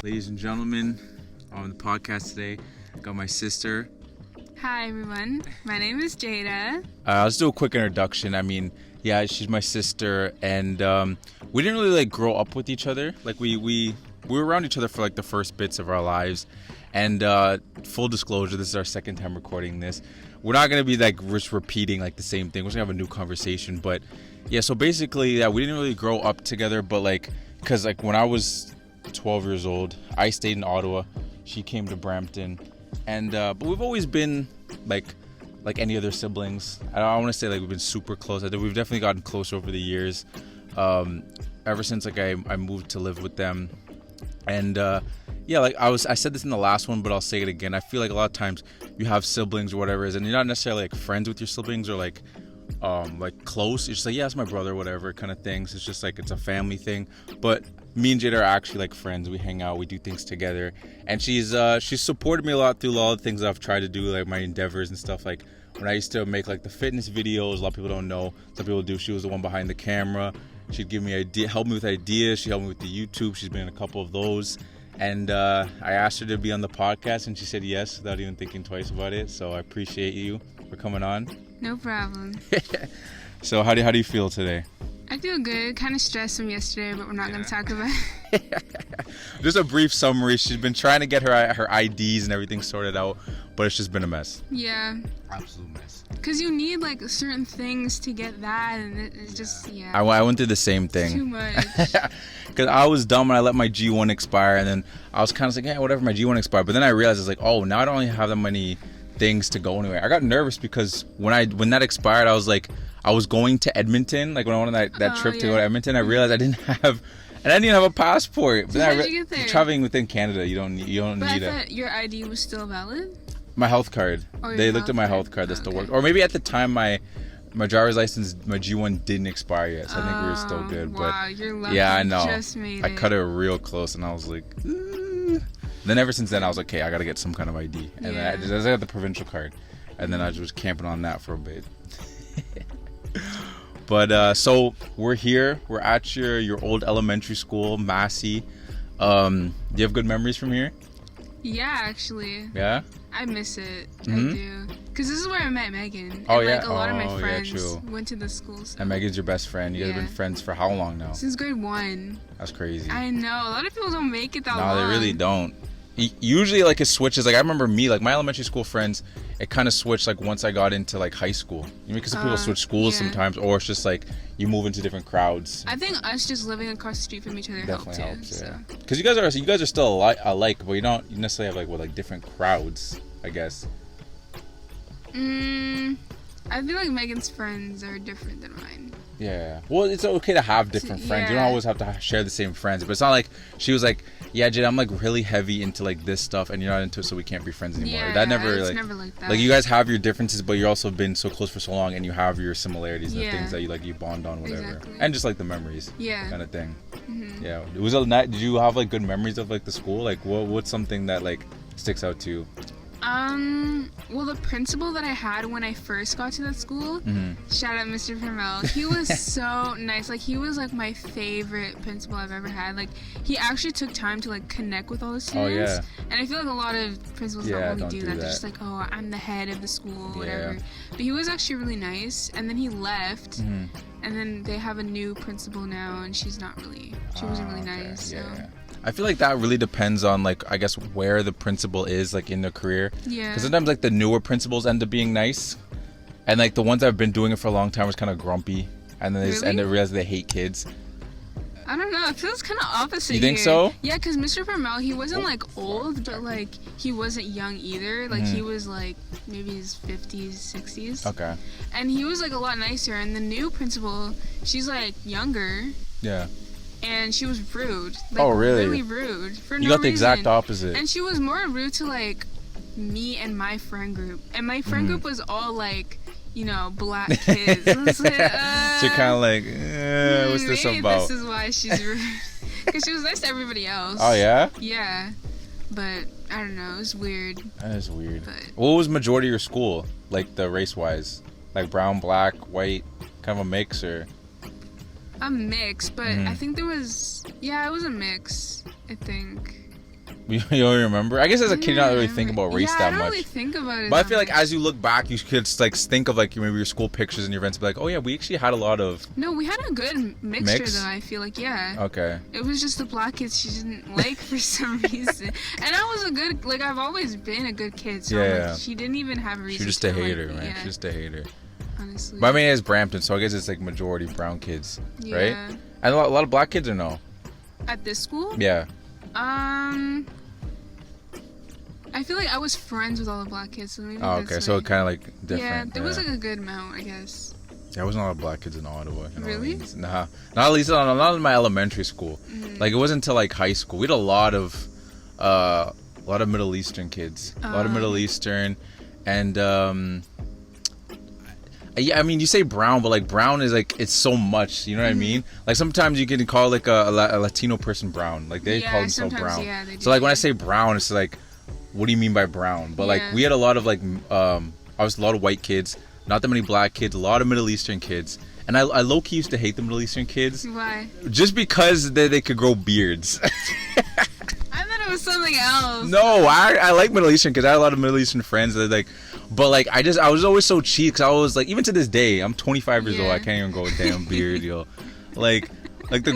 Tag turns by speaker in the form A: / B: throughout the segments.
A: Ladies and gentlemen, on the podcast today, I got my sister.
B: Hi everyone, my name is Jada.
A: Let's do a quick introduction. I mean, yeah, she's my sister, and we didn't really grow up with each other. Like we were around each other for the first bits of our lives. And full disclosure, this is our second time recording this. We're not gonna be just repeating the same thing. We're gonna have a new conversation. But yeah, so basically, we didn't really grow up together. But because when I was 12 years old, I stayed in Ottawa. She came to Brampton, and but we've always been like any other siblings. I don't want to say we've been super close. I think we've definitely gotten closer over the years. Ever since I moved to live with them, and yeah, I said this in the last one, but I'll say it again. I feel a lot of times you have siblings or whatever it is, and you're not necessarily friends with your siblings or close. It's just yeah, it's my brother, whatever kind of things. It's just it's a family thing. But me and Jada are actually friends. We hang out, we do things together, and she's supported me a lot through all the things I've tried to do, my endeavors and stuff. When I used to make the fitness videos, a lot of people don't know. Some people do. She was the one behind the camera. She'd give me help me with ideas. She helped me with the YouTube. She's been in a couple of those. And I asked her to be on the podcast, and she said yes without even thinking twice about it. So I appreciate you for coming on.
B: No problem.
A: So how do you feel today?
B: I feel good. Kind of stressed from yesterday, but we're not going to talk about it.
A: Just a brief summary. She's been trying to get her IDs and everything sorted out, but it's just been a mess.
B: Yeah.
A: Absolute mess.
B: Because you need certain things to get that, and it's just, yeah.
A: I went through the same thing.
B: Too much.
A: Because I was dumb and I let my G1 expire, and then I was kind of yeah, whatever, my G1 expired. But then I realized oh, now I don't really have that many things to go anywhere. I got nervous because when that expired, I was going to Edmonton, when I went on that trip to go to Edmonton. I realized I didn't have a passport.
B: So how'd you get there?
A: Traveling within Canada, you don't need
B: I thought your ID was still valid?
A: My health card. They looked at my health card. That still worked. Or maybe at the time my driver's license, my G1 didn't expire yet, so I think we were still good.
B: Wow,
A: but
B: you're lucky.
A: yeah, I know.
B: Just made
A: I cut it real close, and I was like. Then ever since then, I was okay, I gotta get some kind of ID, and then I got the provincial card, and then I was camping on that for a bit. But so we're here. We're at your old elementary school, Massey. Do you have good memories from here?
B: Yeah, actually.
A: Yeah?
B: I miss it.
A: Mm-hmm.
B: I do. Because this is where I met Megan.
A: Oh,
B: and,
A: yeah?
B: a lot of my friends
A: true.
B: went to the school. So.
A: And Megan's your best friend. You guys have been friends for how long now?
B: Since grade 1.
A: That's crazy.
B: I know. A lot of people don't make it that long.
A: No, they really don't. Usually, it switches. I remember me, my elementary school friends, it kind of switched, once I got into, high school. Because people switch schools sometimes, or it's just, you move into different crowds.
B: I think us just living across the street from each other
A: definitely
B: helps,
A: yeah. Because you guys are still alike, but you don't necessarily have, different crowds, I guess.
B: I feel like Megan's friends are different than mine.
A: Yeah. Well, it's okay to have different friends.
B: Yeah.
A: You don't always have to share the same friends. But it's not she was yeah, Jade, I'm really heavy into this stuff, and you're not into it, so we can't be friends anymore.
B: Yeah,
A: that never
B: it's never like that.
A: You guys have your differences, but you're also been so close for so long, and you have your similarities and the things that you bond on, whatever.
B: Exactly.
A: And just the memories.
B: Yeah.
A: Kind of thing.
B: Mm-hmm.
A: Yeah. Did you have good memories of the school? What's something that sticks out to you?
B: Well, the principal that I had when I first got to that school, shout out Mr. Permel, he was so nice. He was my favorite principal I've ever had. He actually took time to connect with all the students.
A: Oh, yeah.
B: And I feel a lot of principals don't really do that. They're just
A: Oh,
B: I'm the head of the school, whatever. But he was actually really nice. And then he left. And then they have a new principal now, and she wasn't really nice.
A: Yeah,
B: so.
A: yeah. I feel that really depends on I guess where the principal is in their career.
B: Yeah.
A: Because sometimes the newer principals end up being nice, and the ones that have been doing it for a long time was kind of grumpy, and then they realize they hate kids.
B: I don't know. It feels kind of opposite.
A: You think
B: here.
A: so?
B: Yeah, because Mr. Permel, he wasn't old, but he wasn't young either. He was maybe his 50s, 60s.
A: Okay.
B: And he was a lot nicer. And the new principal, she's younger.
A: Yeah.
B: And she was rude.
A: Oh, really?
B: Really rude. For
A: you
B: no
A: got the exact opposite.
B: And she was more rude to me and my friend group. And my friend group was all black kids. So
A: you're kind of what's this about?
B: This is why she's rude. Because she was nice to everybody else.
A: Oh, yeah?
B: Yeah. But, I don't know. It was weird.
A: That is weird.
B: But,
A: what was majority of your school? The race-wise? Brown, black, white? Kind of a mix, or?
B: A mix, but I think there was... Yeah, it was a mix, I think.
A: You don't remember? I guess as a kid, you don't really think about race that
B: I don't
A: much.
B: really think about it.
A: But I feel like as you look back, you could like think of like maybe your school pictures and your events. Be like, oh yeah, we actually had a lot of.
B: No, we had a good mixture though. I feel like
A: Okay.
B: It was just the black kids she didn't like for some reason, and I was a good like I've always been a good kid. So like, she didn't even have a reason.
A: She was just
B: to
A: a hater,
B: like,
A: man.
B: Yeah.
A: She's just a hater.
B: Honestly.
A: But I mean, it's Brampton, so I guess it's like majority brown kids, right?
B: Yeah.
A: And a lot of black kids or no?
B: At this school?
A: Yeah.
B: I feel like I was friends with all the black kids, so maybe
A: okay.
B: that's
A: So
B: why.
A: it kind of like different.
B: Yeah, there was like a good amount, I guess.
A: There wasn't a lot of black kids in Ottawa.
B: Really?
A: Nah, not at least not in my elementary school.
B: Mm-hmm.
A: Like it wasn't until like high school. We had a lot of Middle Eastern kids, a lot of Middle Eastern, and yeah, I mean you say brown, but like brown is like it's so much. You know what I mean? Like sometimes you can call like a Latino person brown. Like they call themselves brown.
B: Yeah, they do.
A: So like when I say brown, it's like, what do you mean by brown? But like we had a lot of like obviously a lot of white kids. Not that many black kids, a lot of Middle Eastern kids. And I low-key used to hate the Middle Eastern kids.
B: Why?
A: Just because they could grow beards.
B: I thought it was something else.
A: No, I like Middle Eastern kids. I had a lot of Middle Eastern friends that like, but like I was always so cheap because I was like, even to this day, I'm 25 years old. I can't even grow a damn beard, yo. Like the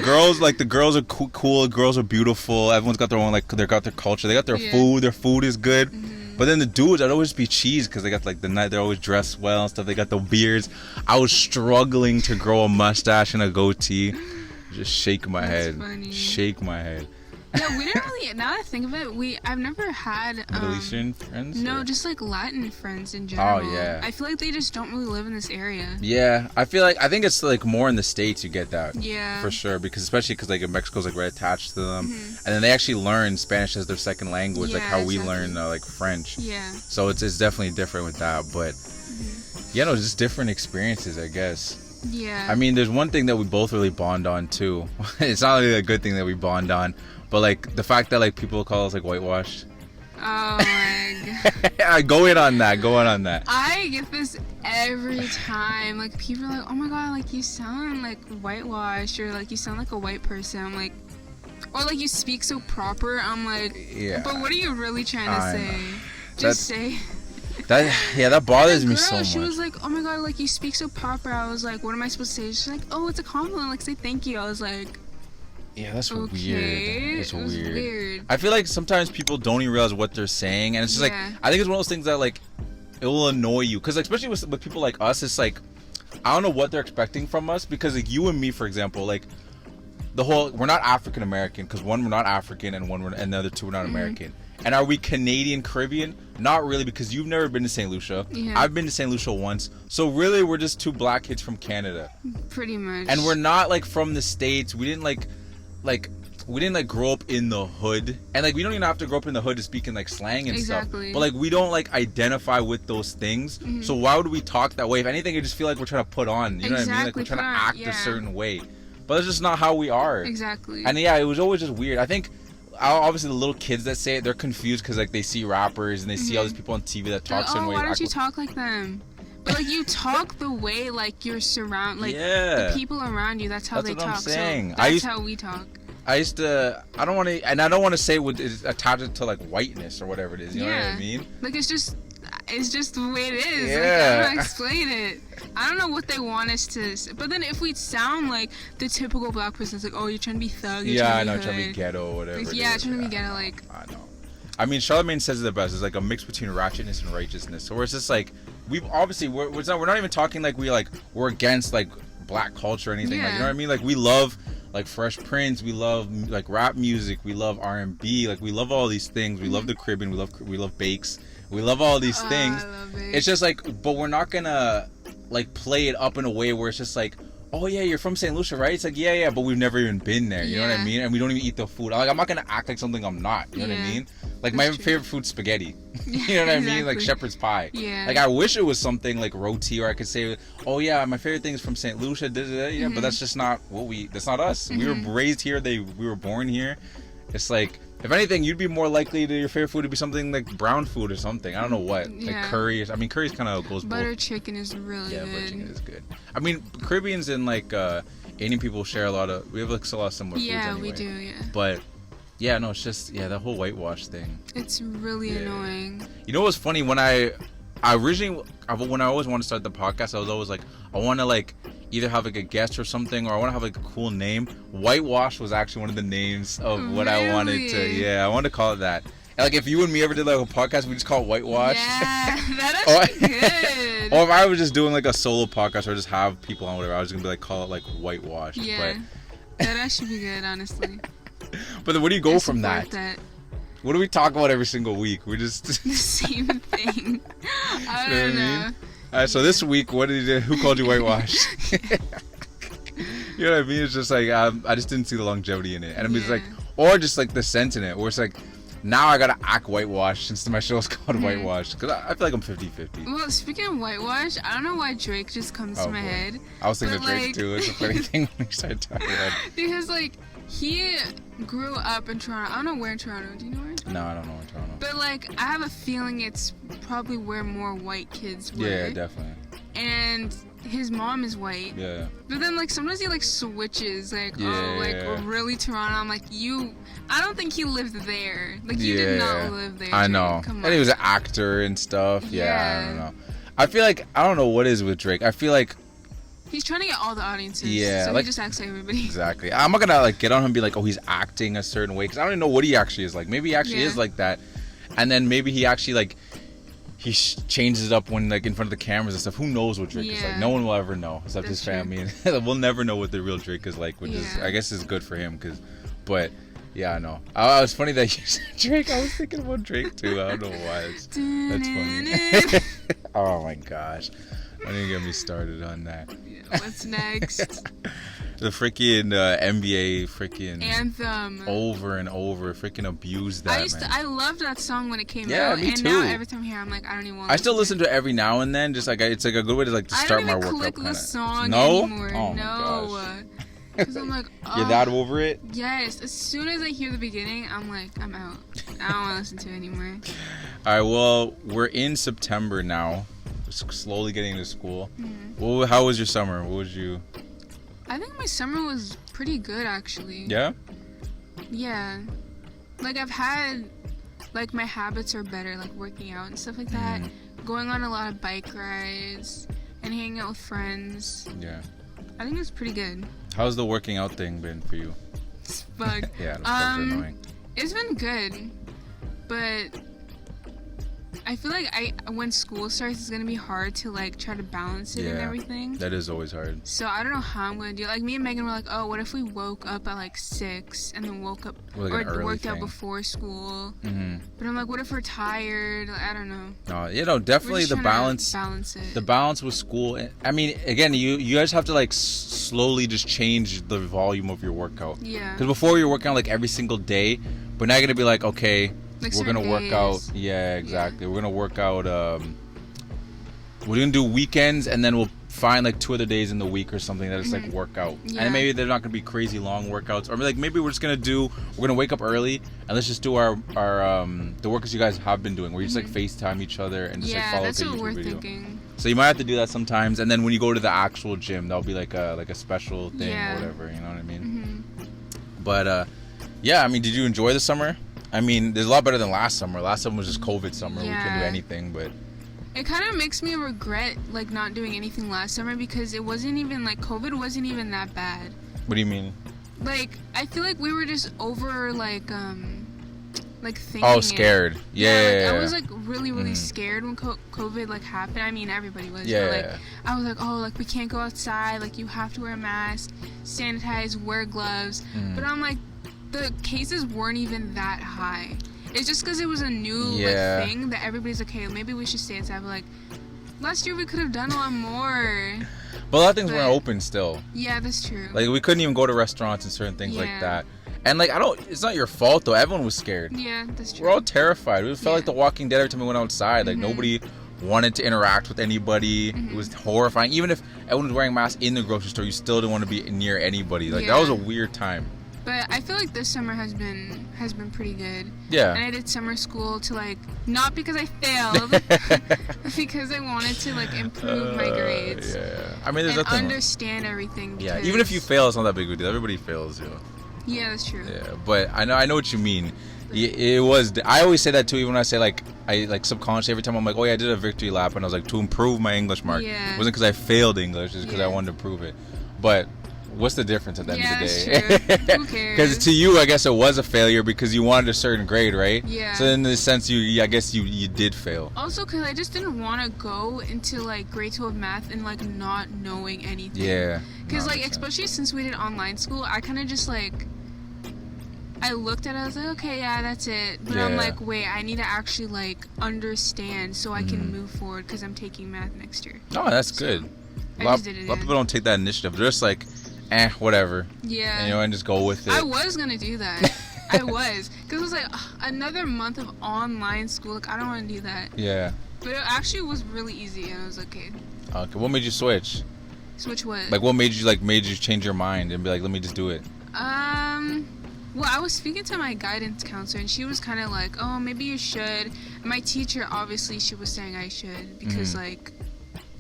A: girls are cool. Girls are beautiful. Everyone's got their own they got their culture. They got their food. Their food is good. Mm-hmm. But then the dudes, I'd always be cheese because they got like the night. They're always dressed well and stuff. They got the beards. I was struggling to grow a mustache and a goatee. Just shake my head.
B: Funny.
A: Shake my head.
B: Yeah, we didn't really. Now that I think of it, I've never had
A: Middle Eastern friends.
B: No, just like Latin friends in general.
A: Oh yeah.
B: I feel like they just don't really live in this area.
A: Yeah, I think it's like more in the States you get that.
B: Yeah.
A: For sure, especially because like Mexico's like right attached to them, and then they actually learn Spanish as their second language, like how we learn like French.
B: Yeah.
A: So it's definitely different with that, but yeah, no, just different experiences, I guess.
B: Yeah.
A: I mean, there's one thing that we both really bond on too. It's not really a good thing that we bond on. But like the fact that like people call us like whitewashed.
B: Oh my god.
A: Go in on that.
B: I get this every time. Like people are like, "Oh my god, like you sound like whitewashed," or like you sound like a white person. I'm like, or like you speak so proper. I'm like,
A: yeah.
B: But what are you really trying to say?
A: Know.
B: Just say.
A: That bothers me so much.
B: She was like, "Oh my god, like you speak so proper." I was like, "What am I supposed to say?" She's like, "Oh, it's a compliment. Like say thank you." I was like.
A: Yeah, that's weird.
B: It's weird.
A: I feel like sometimes people don't even realize what they're saying, and it's just like I think it's one of those things that like it will annoy you, because like, especially with people like us, it's like I don't know what they're expecting from us, because like you and me, for example, like we're not African American, because one, we're not African, and and the other two, we're not American. And are we Canadian Caribbean? Not really, because you've never been to St. Lucia.
B: Yeah.
A: I've been to St. Lucia once. So really, we're just two black kids from Canada.
B: Pretty much.
A: And we're not like from the States. We didn't we didn't grow up in the hood, and like we don't even have to grow up in the hood to speak in like slang and stuff, but like we don't like identify with those things, so why would we talk that way? If anything, I just feel like we're trying to put on, you know what I mean, like we're trying to act a certain way, but it's just not how we are.
B: Exactly.
A: And yeah, it was always just weird. I think obviously the little kids that say it, they're confused because like they see rappers and they see all these people on TV that talk certain ways.
B: Why don't you talk like them? But like you talk the way like you're the people around you. That's how they talk. I'm saying. So that's how we talk.
A: I don't want to say it's attached to like whiteness or whatever it is. You know what I mean?
B: Like it's just the way it is.
A: Yeah.
B: Like, I don't know how to explain it. I don't know what they want us to say. But then if we sound like the typical black person, it's like, oh, you're trying to be thug.
A: Trying to be ghetto or whatever.
B: Like, trying to be ghetto. Like
A: I know. I mean, Charlamagne says it the best. It's like a mix between ratchetness and righteousness. So it's just like we're not even talking like we're against like black culture or anything. Like, you know what I mean? Like we love like Fresh Prince, we love like rap music, we love R&B, like we love all these things. We love the Caribbean, we love bakes, we love all these things.
B: I love bakes.
A: It's just like, but we're not gonna like play it up in a way where it's just like, oh yeah, you're from St. Lucia, right? It's like yeah, but we've never even been there. You know what I mean? And we don't even eat the food. Like I'm not gonna act like something I'm not. You know what I mean? Like my favorite food's spaghetti. You know what I mean? Like shepherd's pie.
B: Yeah.
A: Like I wish it was something like roti, or I could say, oh yeah, my favorite thing is from St. Lucia. Yeah, but that's just not that's not us. We were raised here. We were born here. It's like, if anything, you'd be more likely to your favorite food to be something like brown food or something. I don't know what. Like curry. I mean, curry's kind of goes
B: butter
A: both.
B: chicken is really good.
A: Yeah, butter chicken is good. I mean, Caribbeans and like Indian people share a lot of. We have like a lot of similar foods anyway.
B: Yeah, we do. Yeah.
A: But Yeah, no, it's just the whole whitewash thing.
B: It's really annoying.
A: You know what's funny? When I originally, when I always want to start the podcast, I was always like, I want to like either have like a guest or something, or I want to have like a cool name. Whitewash was actually one of the names of what I wanted to. Yeah, I wanted to call it that. And like if you and me ever did like a podcast, we just call it Whitewash.
B: Yeah, that's good.
A: Or if I was just doing like a solo podcast or just have people on whatever, I was gonna be like call it like Whitewash.
B: Yeah, that actually be good, honestly.
A: But then where do you go from that? What do we talk about every single week? We're just
B: the same thing. I don't know.
A: All right, so this week, who called you whitewash? You know what I mean? It's just like I just didn't see the longevity in it, and I mean, it's like, or just like the sense in it, where it's like, now I gotta act whitewash since my show's called Whitewash, because I feel like I'm 50-50.
B: Well, speaking of whitewash, I don't know why Drake just comes to my head.
A: I was thinking of Drake too. It's a funny thing when we started talking about it.
B: Because like he grew up in Toronto. I don't know where in Toronto. Do you know where?
A: No, I don't know in Toronto.
B: But like I have a feeling it's probably where more white kids were.
A: Yeah, definitely.
B: And his mom is white.
A: Yeah.
B: But then like sometimes he like switches like
A: Yeah.
B: really Toronto. I'm like I don't think he lived there. Like you did not live there.
A: I know.
B: Come on.
A: And he was an actor and stuff. Yeah, I don't
B: Yeah.
A: know. I feel like I don't know what is with Drake. I feel like
B: he's trying to get all the audiences.
A: Yeah,
B: So
A: like-
B: he just acts like everybody.
A: exactly. I'm not gonna like get on him and be like, oh, he's acting a certain way, because I don't even know what he actually is like. Maybe he actually is like that, and then maybe he actually like he changes it up when like in front of the cameras and stuff. Who knows what Drake is like?
B: Yeah.
A: No one will ever know except
B: That's
A: his family. We'll never know what the real Drake is like, which is
B: Yeah.
A: I guess is good for him. But yeah, I know. I was funny that you said Drake. I was thinking about Drake too. I don't know why. That's funny. Oh my gosh. Don't even get me started on that.
B: What's next?
A: The freaking NBA freaking
B: Anthem.
A: over and over freaking abused that, man.
B: I loved that song when it came
A: Yeah,
B: out.
A: me
B: and
A: too.
B: now every time I hear it, I'm like, I don't even want to
A: I still listen to it every now and then, just like it's like a good way to like to start my
B: I don't even
A: workout
B: click the
A: kinda.
B: song
A: No?
B: anymore.
A: Oh my
B: no.
A: gosh.
B: Because I'm like, oh.
A: You're that over it?
B: Yes. As soon as I hear the beginning, I'm like, I'm out. I don't want to listen to it anymore.
A: All right, well, we're in September now. Slowly getting into school.
B: Mm-hmm.
A: Well, how was your summer? What was you?
B: I think my summer was pretty good, actually.
A: Yeah?
B: Yeah. Like, I've had, like, my habits are better, like, working out and stuff like that. Going on a lot of bike rides and hanging out with friends.
A: Yeah.
B: I think it was pretty good.
A: How's the working out thing been for you?
B: Bug.
A: Yeah, those bugs are annoying.
B: It's been good, but I feel like when school starts, it's gonna be hard to like try to balance it and
A: Yeah.
B: everything.
A: That is always hard.
B: So I don't know how I'm gonna do it. Like me and Megan were like, oh, what if we woke up at like 6 and then woke up
A: Like an
B: or
A: early
B: worked out
A: thing.
B: before school?
A: Mm-hmm.
B: But I'm like, what if we're tired? Like, I don't know.
A: You know,
B: We're
A: definitely
B: just
A: the
B: trying to
A: balance.
B: balance it.
A: The balance with school. I mean, again, you guys have to like slowly just change the volume of your workout.
B: Yeah.
A: Because before you're working out like every single day, but now you're gonna be like, okay,
B: Like
A: we're gonna
B: certain
A: work out.
B: days.
A: Yeah, exactly. We're gonna work out. We're gonna do weekends, and then we'll find like 2 other days in the week or something that it's like workout.
B: Yeah.
A: And maybe they're not gonna be crazy long workouts, or like maybe we're just gonna we're gonna wake up early and let's just do our the workouts you guys have been doing, where you just like FaceTime each other and just like
B: Yeah,
A: follow
B: that's
A: the
B: what
A: YouTube
B: we're
A: video.
B: thinking.
A: So you might have to do that sometimes, and then when you go to the actual gym, that'll be like a special thing
B: Yeah.
A: or whatever. You know what I mean?
B: Mm-hmm.
A: But yeah, I mean, did you enjoy the summer? I mean, there's a lot better than last summer. Last summer was just COVID summer. We couldn't do
B: Yeah.
A: anything, but
B: It kind of makes me regret like not doing anything last summer because it wasn't even like COVID wasn't even that bad.
A: what do you mean?
B: Like I feel like we were just over like thinking.
A: Oh,
B: it.
A: scared. Yeah.
B: Like, I was like really scared when COVID like happened. I mean everybody was.
A: Yeah.
B: But, like I was like, oh, like we can't go outside. Like you have to wear a mask, sanitize, wear gloves. But I'm like, the cases weren't even that high. It's just because it was a new like thing that everybody's like, hey, maybe we should stay inside. But like last year we could have done a lot more.
A: But a lot of things weren't open still.
B: Yeah, that's true.
A: Like we couldn't even go to restaurants and certain things like
B: Yeah.
A: that. And like it's not your fault though. Everyone was scared.
B: Yeah, that's true.
A: We're all terrified. We felt like
B: Yeah.
A: The Walking Dead every time we went outside. Like nobody wanted to interact with anybody. It was horrifying. Even if everyone was wearing masks in the grocery store, you still didn't want to be near anybody. Like that was a weird time.
B: But I feel like this summer has been pretty good.
A: Yeah.
B: And I did summer school to like not because I failed, but because I wanted to like improve my grades.
A: Yeah. I mean, there's
B: and
A: nothing.
B: understand everything.
A: Yeah.
B: because-
A: Even if you fail, it's not that big of a deal. Everybody fails, you know.
B: Yeah, that's true.
A: Yeah, but I know what you mean. It was. I always say that too, even when I say like I like subconsciously every time I'm like, oh yeah, I did a victory lap, and I was like to improve my English mark.
B: Yeah.
A: It wasn't because I failed English, it's because I wanted to prove it. But what's the difference at the end of the day?
B: That's true. Who cares?
A: Because to you, I guess it was a failure because you wanted a certain grade, right?
B: Yeah.
A: So in this sense, I guess you did fail.
B: Also, because I just didn't want to go into like grade 12 math and like not knowing anything.
A: Yeah.
B: Because like especially since we did online school, I kind of just like I looked at it, I was like, okay, yeah, that's it. But I'm like, wait, I need to actually like understand so I can move forward because I'm taking math next year.
A: Oh, that's good. A lot of people don't take that initiative. They're just like, whatever.
B: Yeah.
A: And just go with it.
B: I was gonna do that. I was, because it was like another month of online school. Like I don't want to do that.
A: Yeah.
B: But it actually was really easy, and I was like, okay.
A: Okay. What made you switch?
B: Switch what?
A: Like what made you change your mind and be like, let me just do it?
B: Well, I was speaking to my guidance counselor, and she was kind of like, oh, maybe you should. And my teacher, obviously, she was saying I should because, like,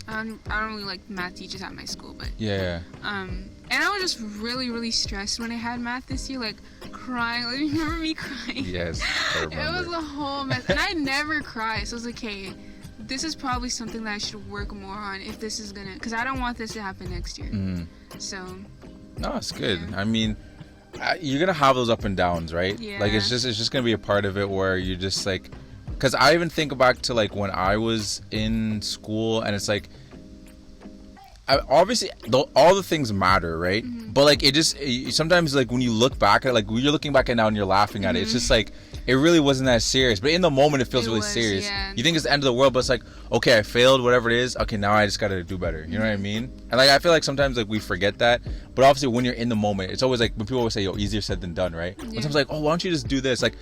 B: I don't really like math teachers at my school, but...
A: Yeah.
B: And I was just really, really stressed when I had math this year, like, crying. Like, you remember me crying?
A: Yes, I remember.
B: It was a whole mess. And I never cry, so I was like, hey, this is probably something that I should work more on if this is gonna... Because I don't want this to happen next year. So...
A: No, it's good.
B: Yeah.
A: I mean... you're gonna have those up and downs, right?
B: Yeah.
A: Like it's just gonna be a part of it where you're just like, because I even think back to like when I was in school, and it's like, obviously all the things matter, right? But like it just sometimes like when you look back at it, like when you're looking back at it now and you're laughing at it, it's just like it really wasn't that serious. But in the moment, it feels really serious.
B: Yeah.
A: You think it's the end of the world, but it's like, okay, I failed, whatever it is. Okay, now I just gotta do better. You know what I mean? And like I feel like sometimes like we forget that. But obviously, when you're in the moment, it's always like when people always say, "Yo, easier said than done," right? Yeah. Sometimes like, "Oh, why don't you just do this?" Like,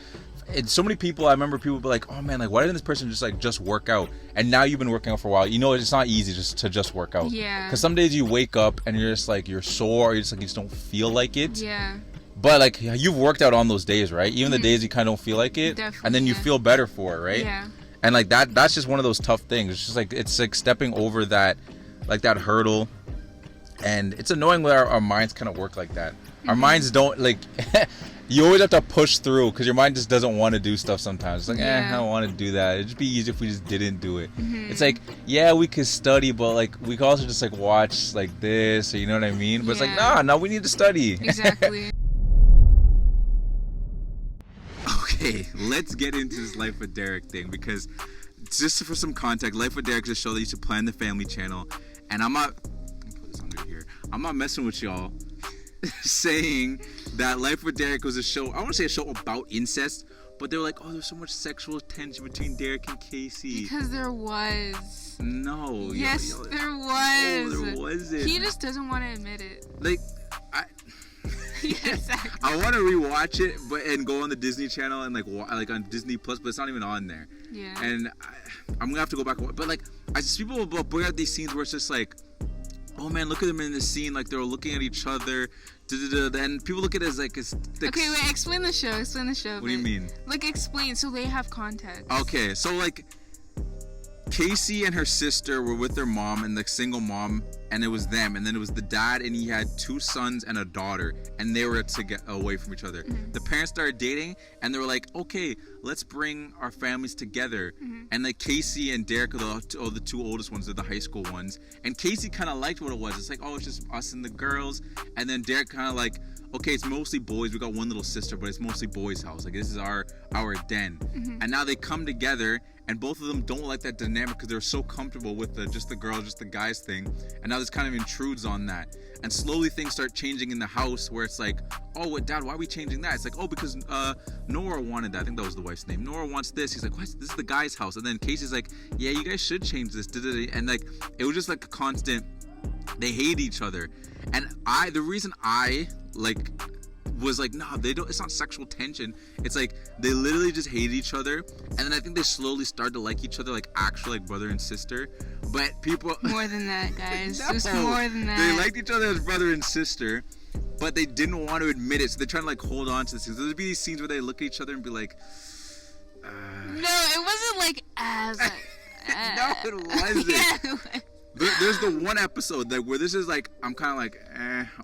A: it's so many people. I remember people be like, "Oh man, like why didn't this person just work out?" And now you've been working out for a while. You know, it's not easy to work out.
B: Yeah.
A: Because some days you wake up and you're just like you're sore, or you just don't feel like it.
B: Yeah.
A: But like you've worked out on those days, right? Even the days you kind of don't feel like it,
B: definitely,
A: and then you feel better for it, right?
B: Yeah.
A: And like that's just one of those tough things. It's just like it's like stepping over that hurdle. And it's annoying when our minds kind of work like that. Our minds don't like. You always have to push through because your mind just doesn't want to do stuff sometimes. It's like, I don't want to do that. It'd just be easy if we just didn't do it. It's like, yeah, we could study, but like we could also just like watch like this, or you know what I mean? But it's like, no, we need to study.
B: Exactly.
A: Okay, let's get into this Life with Derek thing, because just for some context, Life with Derek is a show that used to play on the Family Channel, and I'm not messing with y'all saying that Life with Derek was a show, I want to say a show about incest, but they were like, oh, there's so much sexual tension between Derek and Casey.
B: Because there was.
A: No.
B: Yes, there was.
A: Oh, there wasn't.
B: He just doesn't want to admit it.
A: Like,
B: Yes,
A: I want to rewatch it, and go on the Disney Channel and like on Disney Plus, but it's not even on there.
B: Yeah.
A: And I'm gonna have to go back. But like, I just people will bring out these scenes where it's just like, oh man, look at them in this scene, like they're looking at each other. Then people look at it as like,
B: okay, wait, explain the show.
A: What do you mean?
B: Like, explain so they have context.
A: Okay, so like, Casey and her sister were with their mom, and the single mom, and it was them, and then it was the dad, and he had 2 sons and a daughter, and they were to get away from each other. The parents started dating, and they were like, okay, let's bring our families together. And like Casey and Derek are the 2 oldest ones, they're the high school ones, and Casey kind of liked what it was. It's like, oh, it's just us and the girls. And then Derek kind of like, okay, it's mostly boys. We got one little sister, but it's mostly boys' house. Like, this is our den. And now they come together, and both of them don't like that dynamic because they're so comfortable with just the girls, just the guys thing. And now this kind of intrudes on that. And slowly things start changing in the house, where it's like, oh, what, Dad, why are we changing that? It's like, oh, because Nora wanted that. I think that was the wife's name. Nora wants this. He's like, what? This is the guy's house. And then Casey's like, yeah, you guys should change this. And like, it was just like a constant, they hate each other. And the reason I like was like, no, they don't, it's not sexual tension. It's like they literally just hate each other, and then I think they slowly started to like each other, like actually like brother and sister. But people
B: more than that, guys.
A: No,
B: There's more than that.
A: They liked each other as brother and sister, but they didn't want to admit it, so they're trying to like hold on to this thing. So there'd be these scenes where they look at each other and be like,
B: no, it wasn't like as
A: no, it wasn't.
B: Yeah,
A: There's the one episode that where this is like, I'm kind of like,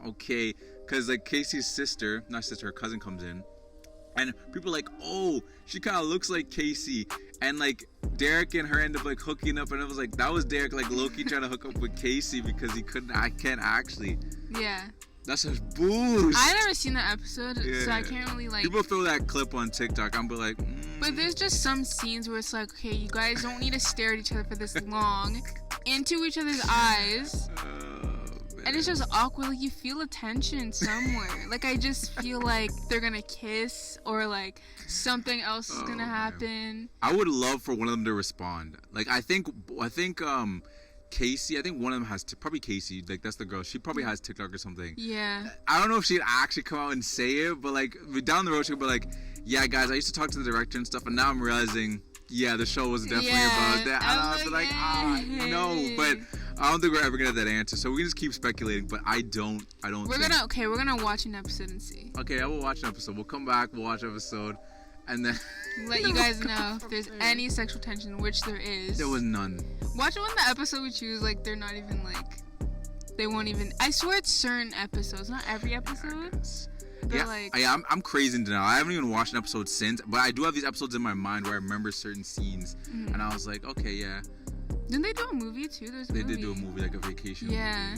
A: okay. because like Casey's sister, not sister, her cousin comes in, and people are like, oh, she kind of looks like Casey, and like Derek and her end up like hooking up, and it was like that was Derek like low-key trying to hook up with Casey because he can't actually.
B: Yeah.
A: That's a boost.
B: I never seen that episode, so I can't really like.
A: People throw that clip on TikTok. I'm like.
B: But there's just some scenes where it's like, okay, you guys don't need to stare at each other for this long, into each other's eyes, and it's just awkward. Like you feel a tension somewhere. Like I just feel like they're gonna kiss or like something else is gonna happen.
A: I would love for one of them to respond. Like I think Casey, I think one of them has probably Casey, like that's the girl, she probably has TikTok or something.
B: Yeah.
A: I don't know if she'd actually come out and say it, but like down the road she'd be like, yeah guys, I used to talk to the director and stuff, and now I'm realizing, yeah, the show was definitely about that. And I was like, no, but I don't think we're ever gonna have that answer, so we can just keep speculating, but I don't
B: we're gonna watch an episode and see.
A: Okay, I will watch an episode. We'll come back, we'll watch an episode, and then
B: let you guys know if there's any sexual tension, which there is.
A: There was none.
B: Watch one of the episode we choose, like they're not even like, they won't even. I swear it's certain episodes, not every episode.
A: Yeah,
B: like,
A: I'm crazy into now. I haven't even watched an episode since, but I do have these episodes in my mind where I remember certain scenes, and I was like, okay, yeah.
B: Didn't they do a movie too?
A: They did do a movie, like a vacation movie. Yeah.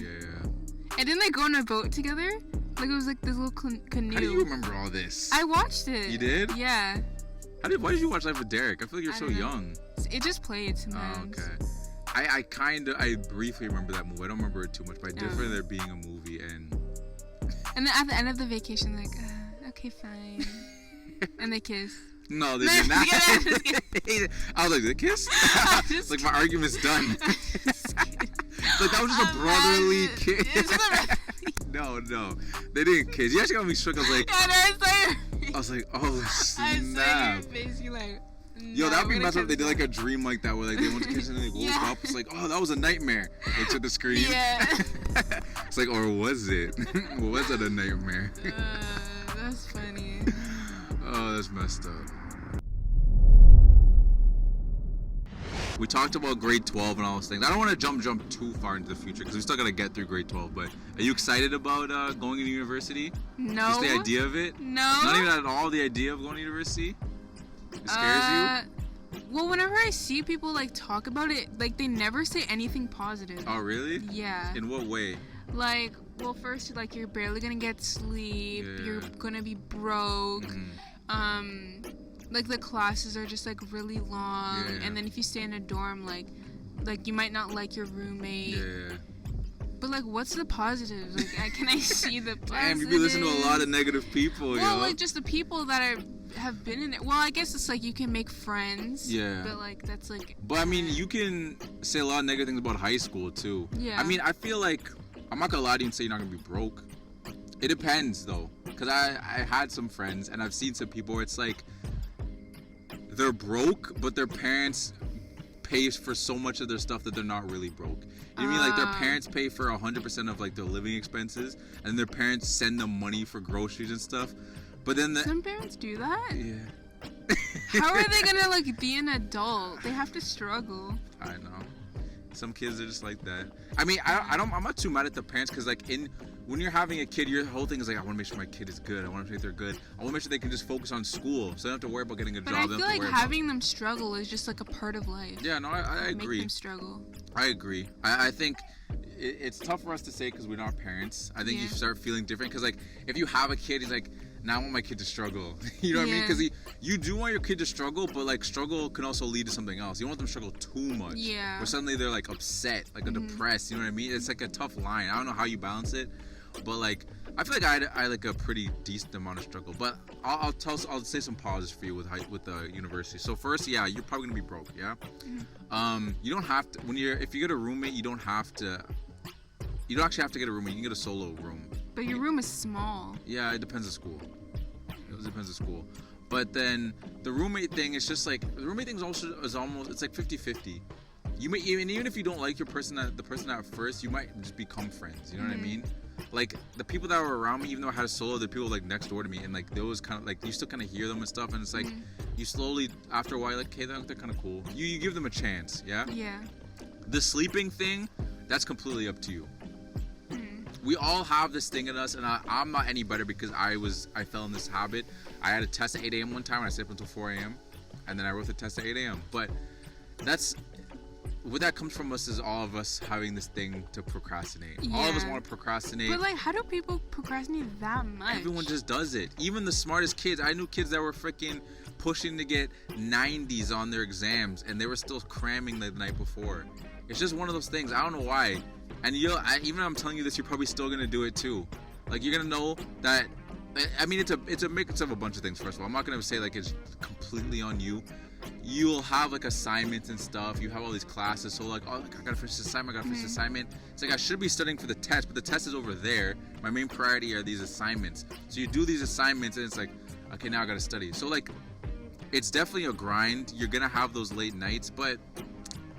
B: And didn't they go on a boat together? Like it was like this little canoe.
A: How do you remember all this?
B: I watched it.
A: You did?
B: Yeah.
A: Why did you watch Life with Derek? I feel like you're so young.
B: It just played sometimes.
A: Oh, okay. I briefly remember that movie. I don't remember it too much, but I did remember there being a movie and
B: then at the end of the vacation, like, okay, fine. And they kiss.
A: No, they did not. I was like, they kiss? Like, my argument's done. Like, that was just a brotherly kiss. No, they didn't kiss. You actually got me shook. I was like, oh, snap.
B: I saw your face. You like,
A: yo, that would be messed up. They did like a dream like that where like they went to kiss and they woke up. It's like, oh, that was a nightmare. They took the screen.
B: Yeah.
A: It's like, or was it? Was it a nightmare?
B: That's funny.
A: Oh, that's messed up. We talked about grade 12 and all those things. I don't want to jump too far into the future because we still got to get through grade 12. But are you excited about going to university?
B: No.
A: Just the idea of it?
B: No.
A: Not even at all the idea of going to university? It scares you?
B: Well, whenever I see people like talk about it, like they never say anything positive.
A: Oh, really?
B: Yeah.
A: In what way?
B: Like, well, first, like you're barely gonna get sleep. Yeah. You're gonna be broke. Mm-hmm. Like the classes are just like really long, and then if you stay in a dorm, like you might not like your roommate. Yeah. But like, what's the positives? Like, can I see the positives?
A: Damn, you be listening to a lot of negative people.
B: Well, like just the people that have been in it. Well, I guess it's like you can make friends. Yeah. But like that's like.
A: But I mean, you can say a lot of negative things about high school too. Yeah. I mean, I feel like I'm not gonna lie to you and say you're not gonna be broke. It depends though, because I had some friends and I've seen some people where it's like. They're broke, but their parents pay for so much of their stuff that they're not really broke. You know what I mean? Like their parents pay for 100% of like their living expenses, and their parents send them money for groceries and stuff. But then
B: some parents do that.
A: Yeah.
B: How are they gonna like be an adult? They have to struggle.
A: I know. Some kids are just like that. I mean, I'm not too mad at the parents because like when you're having a kid, your whole thing is like, I want to make sure my kid is good. I want to make sure they're good. I want to make sure they can just focus on school, so they don't have to worry about getting a job.
B: But I feel like having them struggle is just like a part of life.
A: Yeah, no, I agree.
B: Make them struggle.
A: I agree. I think it's tough for us to say because we're not parents. I think you start feeling different because like if you have a kid, he's like, now I want my kid to struggle. You know what I mean? Because you do want your kid to struggle, but like struggle can also lead to something else. You don't want them to struggle too much. Yeah. Where suddenly they're like upset, like depressed. You know what I mean? It's like a tough line. I don't know how you balance it, but like I feel like I like a pretty decent amount of struggle. But I'll say some positives for you with the university. So first, you're probably gonna be broke. Yeah. You don't have to if you get a roommate, you don't actually have to get a roommate. You can get a solo room.
B: But your room is small.
A: Yeah, it depends on school. But then the roommate thing is just like the roommate thing is almost it's like 50-50. You may even if you don't like the person at first, you might just become friends. You know what I mean? Like the people that were around me, even though I had a solo, the people like next door to me, and like those kind of like you still kind of hear them and stuff, and it's like you slowly after a while like, okay, they're kind of cool. You give them a chance, yeah. Yeah. The sleeping thing, that's completely up to you. we all have this thing in us, and I'm not any better because I fell in this habit. I had a test at 8 a.m. one time, and I stayed up until 4 a.m. and then I wrote the test at 8 a.m. But that's where that comes from. Us is all of us having this thing to procrastinate.
B: Yeah.
A: All of us want to procrastinate.
B: But like, how do people procrastinate that much?
A: Everyone just does it. Even the smartest kids. I knew kids that were freaking pushing to get 90s on their exams, and they were still cramming the night before. It's just one of those things. I don't know why. And even I'm telling you this, you're probably still gonna do it too. Like, you're gonna know that. I mean, it's a mix of a bunch of things. First of all, I'm not gonna say like it's completely on you. You'll have like assignments and stuff. You have all these classes, so like, oh, like, I gotta finish this assignment. I gotta finish this assignment. It's like I should be studying for the test, but the test is over there. My main priority are these assignments. So you do these assignments, and it's like, okay, now I gotta study. So like, it's definitely a grind. You're gonna have those late nights, but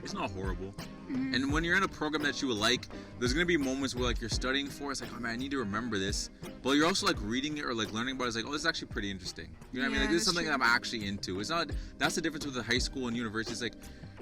A: it's not horrible. And when you're in a program that you like, there's gonna be moments where like you're studying for, it's like, oh man, I need to remember this. But you're also like reading it or like learning about it. It's like, oh, this is actually pretty interesting. You know what I mean? Like, this is something that I'm actually into. It's not. That's the difference with the high school and university. It's like,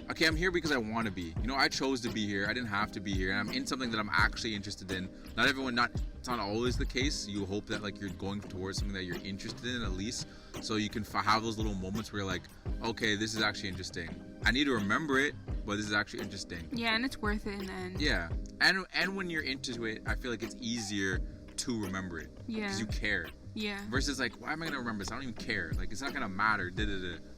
A: okay, I'm here because I want to be. You know, I chose to be here. I didn't have to be here, and I'm in something that I'm actually interested in. Not everyone. It's not always the case. You hope that like you're going towards something that you're interested in at least, so you can have those little moments where you're like, okay, this is actually interesting. I need to remember it, but this is actually interesting.
B: Yeah, and it's worth it in the end.
A: Yeah, and when you're into it, I feel like it's easier to remember it.
B: Yeah.
A: Because you care.
B: Yeah.
A: Versus like, why am I gonna remember this? I don't even care. Like, it's not gonna matter.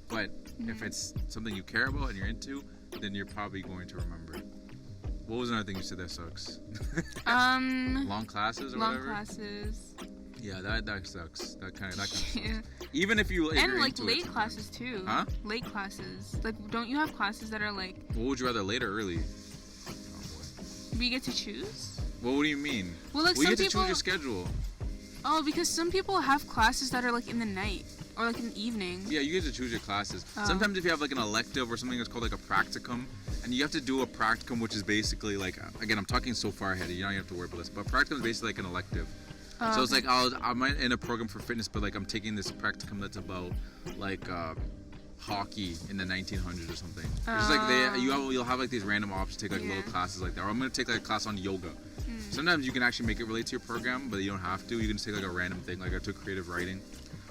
A: But if it's something you care about and you're into, then you're probably going to remember it. What was another thing you said that sucks? Long classes or whatever.
B: Long classes.
A: Yeah, that sucks. That kind of sucks.
B: Yeah.
A: Even if you
B: and like late classes too.
A: Huh?
B: Late classes. Like, don't you have classes that are like?
A: What would you rather, late or early?
B: We get to choose.
A: Well, what do you mean?
B: Well, like,
A: we
B: some
A: get to
B: people
A: choose your schedule.
B: Oh, because some people have classes that are like in the night or like in the evening.
A: Yeah, you get to choose your classes.
B: Oh.
A: Sometimes if you have like an elective or something that's called like a practicum, and you have to do a practicum, which is basically like, again, I'm talking so far ahead, you don't have to worry about this, but practicum is basically like an elective.
B: Oh,
A: so it's like, I'm in a program for fitness, but like I'm taking this practicum that's about like hockey in the 1900s or something. It's just like you'll have like these random options to take like little classes like that. Or I'm gonna take like a class on yoga. Sometimes you can actually make it relate to your program, but you don't have to. You can just take like a random thing. Like I took creative writing.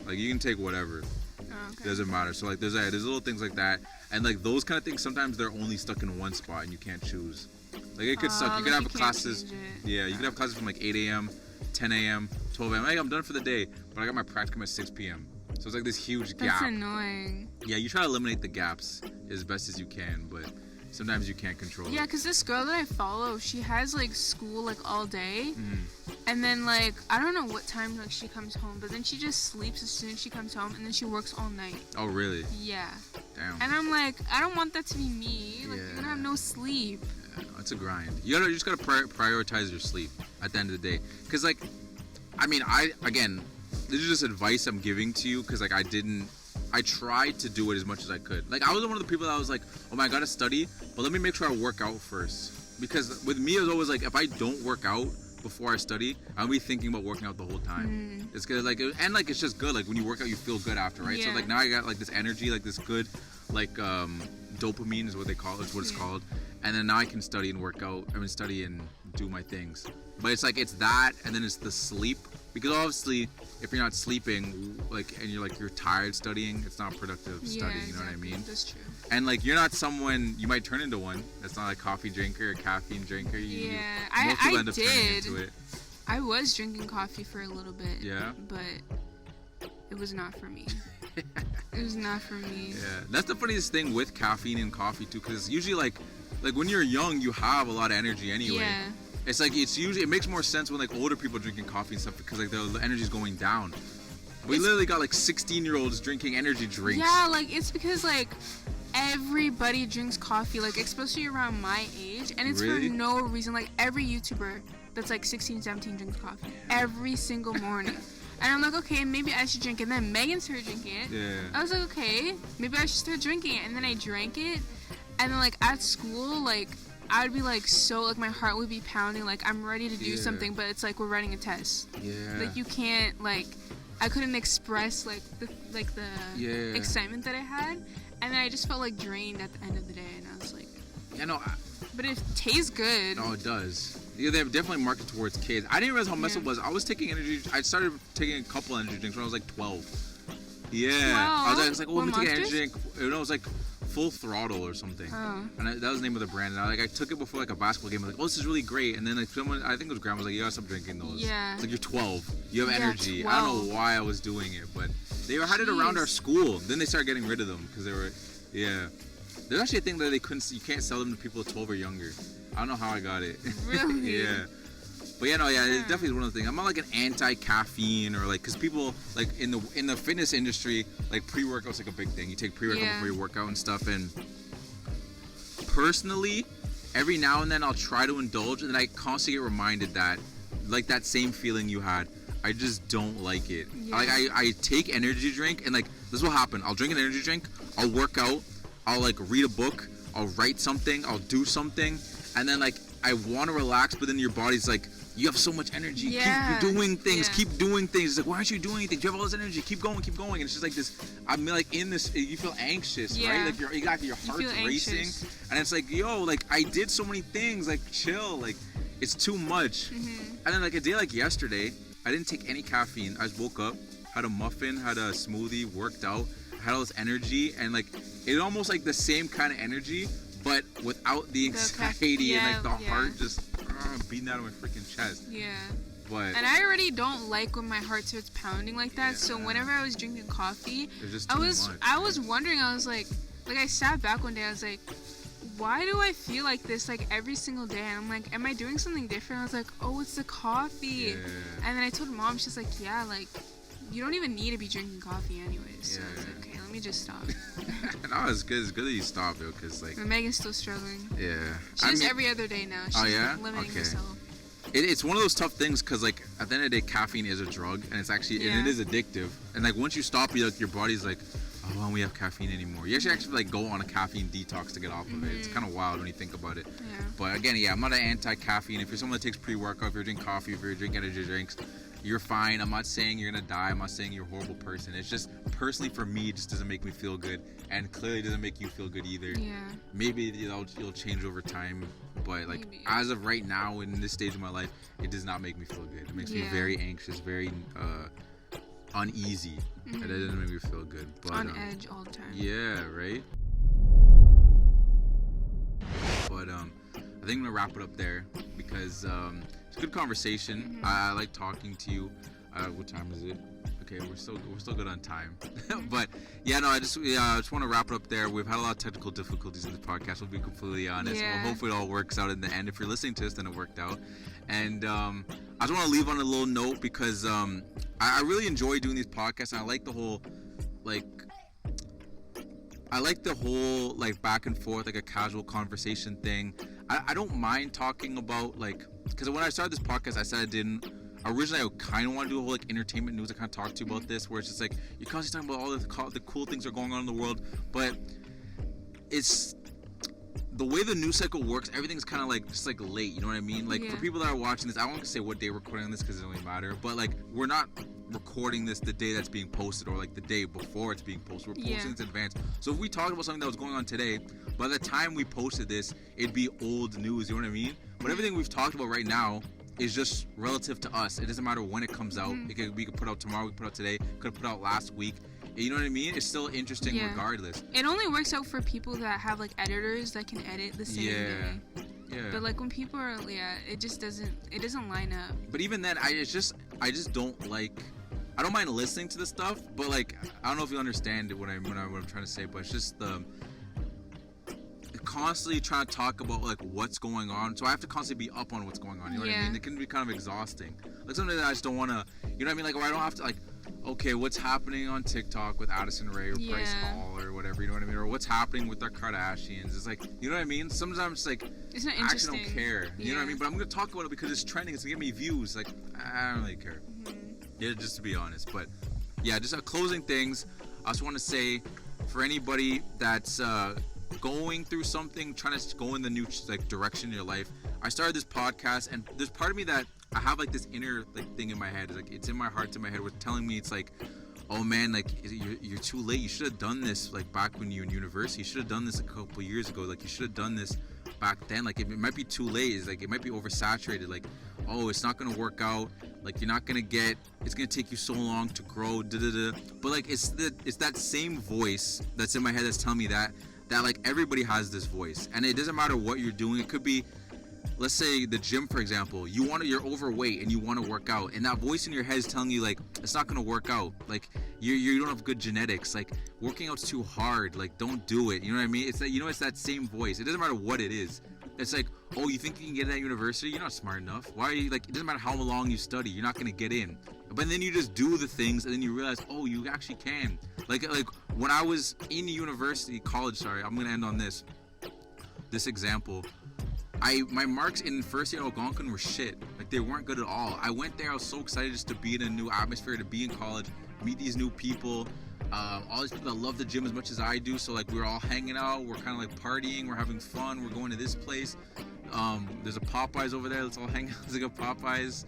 A: Like you can take whatever.
B: Okay.
A: Doesn't matter. So like there's little things like that, and like those kind of things. Sometimes they're only stuck in one spot and you can't choose. Like it could suck. You could have classes. Yeah, you could have classes from like 8 a.m., 10 a.m., 12 a.m. Hey, I'm done for the day, but I got my practicum at 6 p.m. So it's like this huge gap.
B: That's annoying.
A: Yeah, you try to eliminate the gaps as best as you can, but sometimes you can't control it.
B: Yeah, because this girl that I follow, she has like school like all day, and then like I don't know what time like she comes home, but then she just sleeps as soon as she comes home, and then she works all night.
A: Oh really?
B: Yeah.
A: Damn.
B: And I'm like, I don't want that to be me. Like, you're gonna have no sleep.
A: Yeah, it's a grind. You just gotta prioritize your sleep at the end of the day, because like, I mean, this is just advice I'm giving to you, because like I tried to do it as much as I could. Like I was one of the people that was like, oh my, I gotta study, but let me make sure I work out first. Because with me, it was always like, if I don't work out before I study, I'll be thinking about working out the whole time. It's good, like, and like it's just good. Like when you work out, you feel good after, right? So like now I got like this energy, like this good, like dopamine is what they call it. It's what it's called. And then now I can study and work out. I mean, study and do my things. But it's like it's that, and then it's the sleep. Because obviously, if you're not sleeping, like, and you're tired studying, it's not productive studying. You know what I mean?
B: That's true.
A: And like, you're not someone, you might turn into one that's not a coffee drinker or caffeine drinker. Most people end up turning into it.
B: I was drinking coffee for a little bit.
A: Yeah.
B: But it was not for me. It was not for me.
A: Yeah, that's the funniest thing with caffeine and coffee too, because usually like when you're young, you have a lot of energy anyway.
B: Yeah.
A: It's like it makes more sense when like older people drinking coffee and stuff, because like the energy's going down. We literally got like 16-year-olds drinking energy drinks.
B: Yeah, like it's because like everybody drinks coffee, like especially around my age, and it's for no reason. Like every YouTuber that's like 16, 17 drinks coffee every single morning. And I'm like, okay, maybe I should drink it. And then Megan started drinking it.
A: Yeah.
B: I was like, okay, maybe I should start drinking it. And then I drank it. And then like at school, like I would be like so, like my heart would be pounding, like I'm ready to do something, but it's like we're writing a test.
A: Yeah.
B: Like you can't, like I couldn't express like the excitement that I had, and then I just felt like drained at the end of the day, and I was like,
A: yeah, no.
B: But it tastes good.
A: Oh, it does. Yeah, they're definitely marketed towards kids. I didn't realize how messed up it was. I was taking energy. I started taking a couple energy drinks when I was like 12. Yeah, I was like, oh, let me take an energy drink. It was like Full Throttle or something. Oh. And that was the name of the brand. And I took it before like a basketball game. I was like, oh, this is really great. And then like someone, I think it was grandma, was like, you gotta stop drinking those.
B: Yeah.
A: It's like, you're 12. You have energy.
B: 12.
A: I don't know why I was doing it, but they had it around our school. Then they started getting rid of them because they were, yeah. There's actually a thing that you can't sell them to people 12 or younger. I don't know how I got it.
B: Really?
A: Yeah. But it's definitely one of the things. I'm not like an anti-caffeine or like, because people like in the fitness industry, like pre-workout's like a big thing. You take pre-workout before you work out and stuff. And personally, every now and then I'll try to indulge, and then I constantly get reminded that, like that same feeling you had, I just don't like it. Yeah. Like I take energy drink, and like this will happen. I'll drink an energy drink, I'll work out, I'll like read a book, I'll write something, I'll do something, and then like I want to relax, but then your body's like, you have so much energy, keep doing things, keep doing things. It's like, why aren't you doing anything? You have all this energy, keep going. And it's just like this, I'm like in this, you feel anxious, right? Like your heart's racing. And it's like, yo, like I did so many things, like chill, like it's too much. Mm-hmm. And then like a day like yesterday, I didn't take any caffeine. I just woke up, had a muffin, had a smoothie, worked out, had all this energy, and like it almost like the same kind of energy, but without the anxiety and like the heart just beating out of my freaking chest. Yeah. But
B: and I already don't like when my heart starts pounding like that. So whenever I was drinking coffee, I was wondering. I was like I sat back one day. I was like, why do I feel like this like every single day? And I'm like, am I doing something different? I was like, oh, it's the coffee. Yeah. And then I told mom, she's like, yeah, like you don't even need to be drinking coffee anyways. So I was like, okay, let me just stop.
A: No, it's good. It's good that you stopped, though, because like.
B: But Megan's still struggling.
A: Yeah.
B: She's every other day now. She's limiting herself.
A: It's one of those tough things because like at the end of the day, caffeine is a drug, and it's actually and it is addictive. And like once you stop, your body's like, oh, why don't we have caffeine anymore? You actually like go on a caffeine detox to get off of it. It's kind of wild when you think about it. Yeah. But again, I'm not an anti-caffeine. If you're someone that takes pre-workout, if you're drinking coffee, if you're drinking energy drinks, you're fine. I'm not saying you're gonna die. I'm not saying you're a horrible person. It's just personally for me, it just doesn't make me feel good, and clearly doesn't make you feel good either. Yeah. Maybe you'll change over time, but like as of right now in this stage of my life, it does not make me feel good. It makes me very anxious, very uneasy. Mm-hmm. It doesn't make me feel good. But
B: on edge all the time.
A: Yeah, right. But I think I'm gonna wrap it up there because it's a good conversation. Mm-hmm. I like talking to you. What time is it? Okay, we're still good on time. But I just want to wrap it up there. We've had a lot of technical difficulties in the podcast. We'll be completely honest. Yeah. Well, hopefully it all works out in the end. If you're listening to this, then it worked out. And I just want to leave on a little note because I really enjoy doing these podcasts, and I like the whole back and forth, like a casual conversation thing. I don't mind talking about because when I started this podcast, I said I didn't. Originally, I kind of want to do a whole entertainment news. I kind of talk to you about this, where it's just like you're constantly talking about all the cool things that are going on in the world, but it's the way the news cycle works. Everything's kind of just late. You know what I mean? For people that are watching this, I won't say what day we're recording on this because it doesn't really matter. But we're not recording this the day that's being posted or the day before it's being posted. We're posting this in advance. So if we talked about something that was going on today, by the time we posted this, it'd be old news. You know what I mean? But everything we've talked about right now is just relative to us. It doesn't matter when it comes out. Mm-hmm. We could put out tomorrow, we could put out today, could put out last week. You know what I mean? It's still interesting regardless.
B: It only works out for people that have editors that can edit the same day. Yeah. But when people are it just doesn't line up. But
A: even then, I just don't I don't mind listening to the stuff, but I don't know if you understand what I'm trying to say, but it's just the constantly trying to talk about what's going on, so I have to constantly be up on what's going on. You know what I mean? It can be kind of exhausting. Something that I just don't want to. You know what I mean? Where I don't have to okay, what's happening on TikTok with Addison Rae or Bryce Hall or whatever? You know what I mean? Or what's happening with the Kardashians? It's you know what I mean? Sometimes
B: it's not
A: I actually don't care. You know what I mean? But I'm gonna talk about it because it's trending. It's gonna get me views. I don't really care. Mm-hmm. Yeah, just to be honest. But just closing things. I just want to say for anybody that's going through something, trying to go in the new direction in your life. I started this podcast, and there's part of me that I have this inner thing in my head. It's in my heart, it's in my head, with telling me it's oh man, you're too late. You should have done this back when you were in university. You should have done this a couple years ago. You should have done this back then. Like, it might be too late. It's like, it might be oversaturated. Like, oh, it's not gonna work out. Like, you're not gonna get. It's gonna take you so long to grow. But like, it's that same voice that's in my head that's telling me that like everybody has this voice, and it doesn't matter what you're doing. It could be, let's say the gym, for example. You're overweight and you want to work out, and that voice in your head is telling you like it's not gonna work out. Like you don't have good genetics. Like working out's too hard. Like don't do it. You know what I mean? It's that it's that same voice. It doesn't matter what it is. It's like, oh, you think you can get in at university? You're not smart enough. Why are you like? It doesn't matter how long you study. You're not gonna get in. But then you just do the things, and then you realize, oh, you actually can. Like when I was in college. Sorry, I'm gonna end on this example. My marks in first year Algonquin were shit. Like they weren't good at all. I went there. I was so excited just to be in a new atmosphere, to be in college, meet these new people. All these people that love the gym as much as I do. So like we're all hanging out. We're kind of like partying. We're having fun. We're going to this place. There's a Popeyes over there. Let's all hang out. There's like a Popeyes.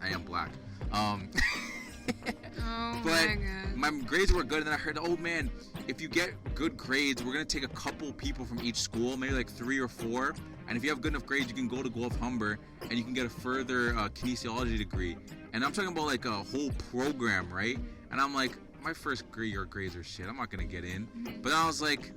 A: I am black.
B: Oh
A: but
B: my God.
A: my grades were good, and then I heard, oh man, if you get good grades, we're gonna take a couple people from each school, maybe like 3 or 4, and if you have good enough grades, you can go to Guelph Humber and you can get a further kinesiology degree. And I'm talking about like a whole program, right? And I'm like, my first year grades are shit. I'm not gonna get in. But I was like,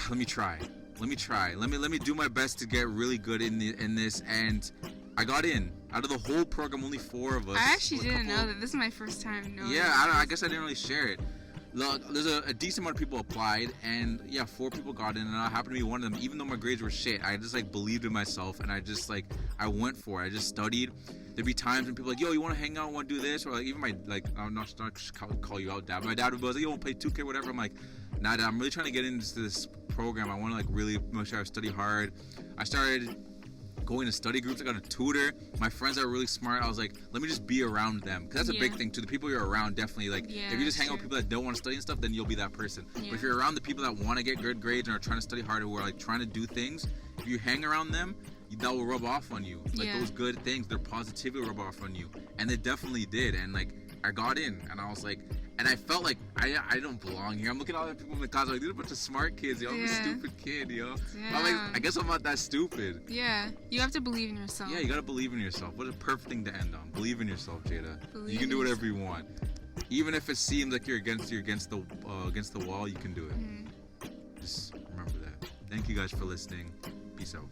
A: let me try. Let me do my best to get really good in this, and I got in. Out of the whole program, only 4 of us.
B: I actually didn't know that. This is my first time knowing.
A: Yeah, I guess I didn't really share it. Look, there's a decent amount of people applied, and yeah, 4 people got in, and I happened to be one of them. Even though my grades were shit, I just like believed in myself, and I just like I went for it. I just studied. There'd be times when people were like, yo, you want to hang out, want to do this, or like even my I'm not call you out, dad. My dad would be like, yo, want to play 2K, whatever. I'm like, nah, dad, I'm really trying to get into this program. I want to like really make sure I study hard. I started going to study groups. I got a tutor. My friends are really smart. I was like, let me just be around them, because that's a big thing too. The people you're around, definitely, like if you just hang out with people that don't want to study and stuff, then you'll be that person. But if you're around the people that want to get good grades and are trying to study hard, who are like trying to do things, if you hang around them, that will rub off on you. Like those good things, their positivity will rub off on you, and it definitely did. And like I got in, and I was like, and I felt like I don't belong here. I'm looking at all the people in the class, like, these are a bunch of smart kids, yo. I'm a stupid kid, yo. I'm like, I guess I'm not that stupid.
B: Yeah, you have to believe in yourself.
A: Yeah, you gotta believe in yourself. What a perfect thing to end on. Believe in yourself, Jada. You can do whatever you want, even if it seems like you're against the wall. You can do it. Just remember that. Thank you guys for listening. Peace out.